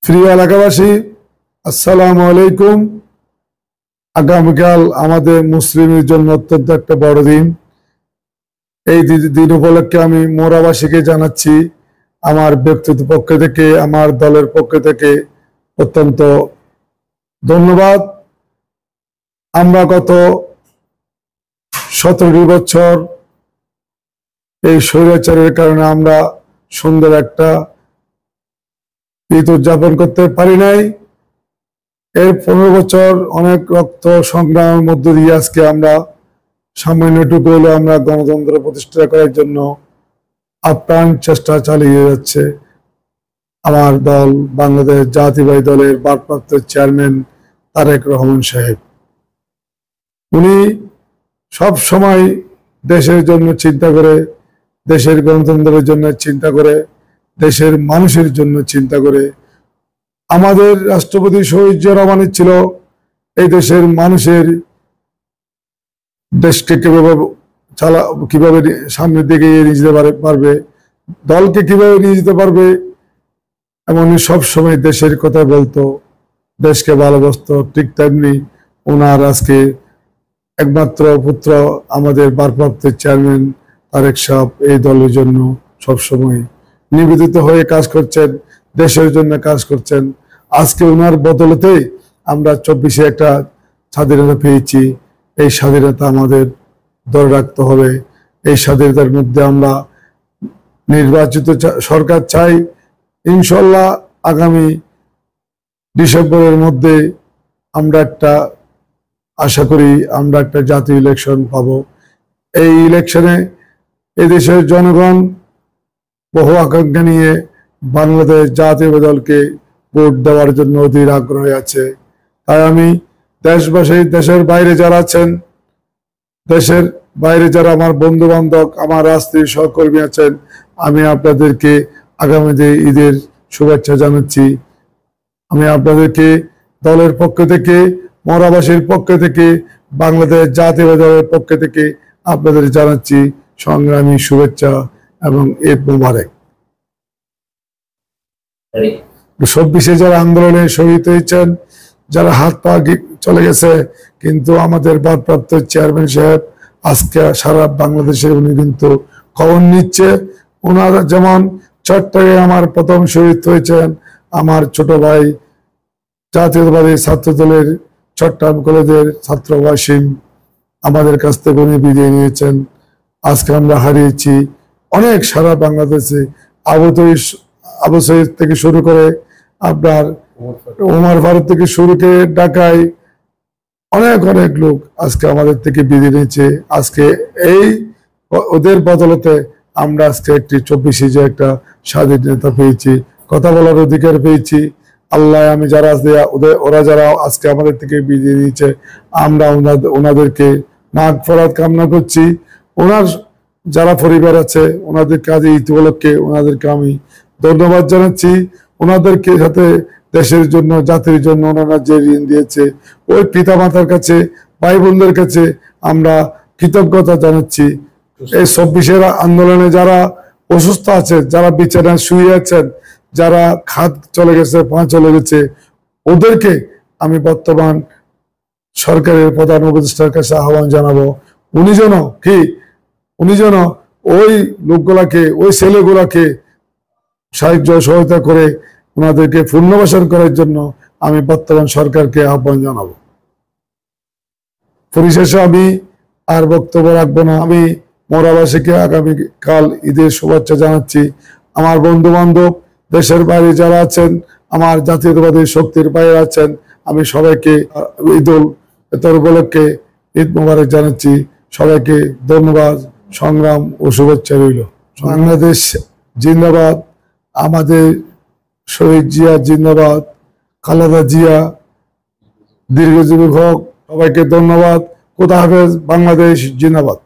প্রিয় এলাকাবাসী, আসসালামু আলাইকুম। আগামীকাল আমাদের মুসলিমের জন্য অত্যন্ত একটা বড় দিন। এই দিন উপলক্ষে আমি মোরাবাসীকে জানাচ্ছি আমার ব্যক্তিগত পক্ষ থেকে, আমার দলের পক্ষ থেকে অত্যন্ত ধন্যবাদ। আমরা গত 17 বছর এই স্বৈরাচারের কারণে আমরা সুন্দর একটা ঈদ উদযাপন করতে পারি নাই। এর 15 বছর অনেক রক্ত সংগ্রামের মধ্য দিয়ে আজকে আমরা সামান্যটুকু হলে আমরা গণতন্ত্র প্রতিষ্ঠা করার জন্য আপ্রাণ চেষ্টা চালিয়ে যাচ্ছে আমার দল, বাংলাদেশ জাতীয়তাবাদী দলের ভারপ্রাপ্ত চেয়ারম্যান তারেক রহমান সাহেব। উনি সব সময় দেশের জন্য চিন্তা করে, দেশের গণতন্ত্রের জন্য চিন্তা করে, দেশের মানুষের জন্য চিন্তা করে। আমাদের রাষ্ট্রপতি শহীদ জিয়া রহমানের ছিল এই দেশের মানুষের দেশকে কিভাবে সামনের দিকে নিয়ে যেতে পারবে, দলকে কিভাবে নিয়ে যেতে পারবে, এমন সব সময় দেশের কথা বলতো, দেশকে ভালোবাসত। ঠিক তেমনি ওনার আজকে একমাত্র পুত্র আমাদের ভারপ্রাপ্ত চেয়ারম্যান তারেক সাহেব এই দলের জন্য সবসময় নিবেদিত হয়ে কাজ করছেন, দেশের জন্য কাজ করছেন। আজকে ওনার বদলতে আমরা 24-এ একটা স্বাধীনতা পেয়েছি। এই স্বাধীনতা আমাদের ধরে রাখতে হবে। এই স্বাধীনতার মধ্যে আমরা নির্বাচিত সরকার চাই। ইনশাল্লাহ আগামী ডিসেম্বরের মধ্যে আমরা আশা করি আমরা একটা জাতীয় ইলেকশন পাবো। এই ইলেকশনে এদেশের জনগণ বহু আকাঙ্ক্ষা নিয়ে বাংলাদেশ জাতীয় দলকে ভোট দেওয়ার জন্য অধীর আগ্রহী আছে। তাই আমি দেশবাসী, দেশের বাইরে যারা আছেন, দেশের বাইরে যারা আমার বন্ধু বান্ধব, আমার রাজনীতির সহকর্মী আছেন, আমি আপনাদেরকে আগামী ঈদের শুভেচ্ছা জানাচ্ছি। আমি আপনাদেরকে দলের পক্ষ থেকে, মোরাবাসীর পক্ষ থেকে, বাংলাদেশ জাতীয় দলের পক্ষ থেকে আপনাদের জানাচ্ছি সংগ্রামী শুভেচ্ছা এবং ঈদ মোবারক। 26-এ যারা আন্দোলনে শহীদ হয়েছেন, যারা হাত পা চলে গেছে, কিন্তু আমাদের ভারপ্রাপ্ত চেয়ারম্যান সাহেব আজকে সারা বাংলাদেশে উনি কিন্তু খবর নিচ্ছে। ওনারা যেমন চট্টগ্রামে আমার প্রথম শহীদ হয়েছেন আমার ছোট ভাই, জাতীয়তাবাদী ছাত্র দলের চট্টগ্রাম কলেজের ছাত্র ওয়াসিম, আমাদের কাছ থেকে উনি বিদায় নিয়েছেন। আজকে আমরা হারিয়েছি অনেক সারা বাংলাদেশে আবু সঈদ থেকে শুরু করে আপনার ওমর ফারুক থেকে শুরু করে ঢাকায় অনেক অনেক লোক আজকে আমাদের থেকে বিদায় নিয়েছে। আজকে এই ওদের বদলতে আমরা আজকে একটি 24-এ যে একটা স্বাধীনতা পেয়েছি, কথা বলার অধিকার পেয়েছি। আল্লাহ আমি যারা ওরা যারা আজকে আমাদের থেকে বিদায় নিয়েছে, আমরা ওনাদেরকে মাগফিরাত কামনা করছি। ওনার যারা পরিবার আছে ওনাদের কাজে ঈদ উপলক্ষে ওনাদেরকে আমি ধন্যবাদ জানাচ্ছি। ওনাদেরকে সাথে দেশের জন্য, জাতির জন্য ওনারা যে ঋণ দিয়েছে, ওই পিতা মাতার কাছে, ভাই বোনদের কাছে আমরা কৃতজ্ঞতা জানাচ্ছি। এই 26-এর আন্দোলনে যারা অসুস্থ আছে, যারা বিছানায় শুয়ে আছেন, যারা খাত চলে গেছে, পা চলে গেছে, ওদেরকে আমি বর্তমান সরকারের প্রধান উপদেষ্টার কাছে আহ্বান জানাবো, উনি যেন ওই লোকগুলাকে, ওই ছেলেগুলাকে সাহায্য সহায়তা করে ওনাদেরকে পুনর্বাসন করার জন্য আমি বর্তমান সরকারকে আহ্বান জানাবো। পরিশেষে আমি আর বক্তব্য রাখবো না। আমি মোরাবাসীকে আগামীকাল ঈদের শুভেচ্ছা জানাচ্ছি। আমার বন্ধু বান্ধব দেশের বাইরে যারা আছেন, আমার জাতীয়তাবাদী শক্তির বাইরে আছেন, আমি সবাইকে ঈদুল উপলক্ষে ঈদ মোবারক জানাচ্ছি। সবাইকে ধন্যবাদ, সংগ্রাম ও শুভেচ্ছা রইল। বাংলাদেশ জিন্দাবাদ, আমাদের শহীদ জিয়া জিন্দাবাদ, খালেদা জিয়া দীর্ঘজীবী হোক। সবাইকে ধন্যবাদ। খোদা হাফেজ। বাংলাদেশ জিন্দাবাদ।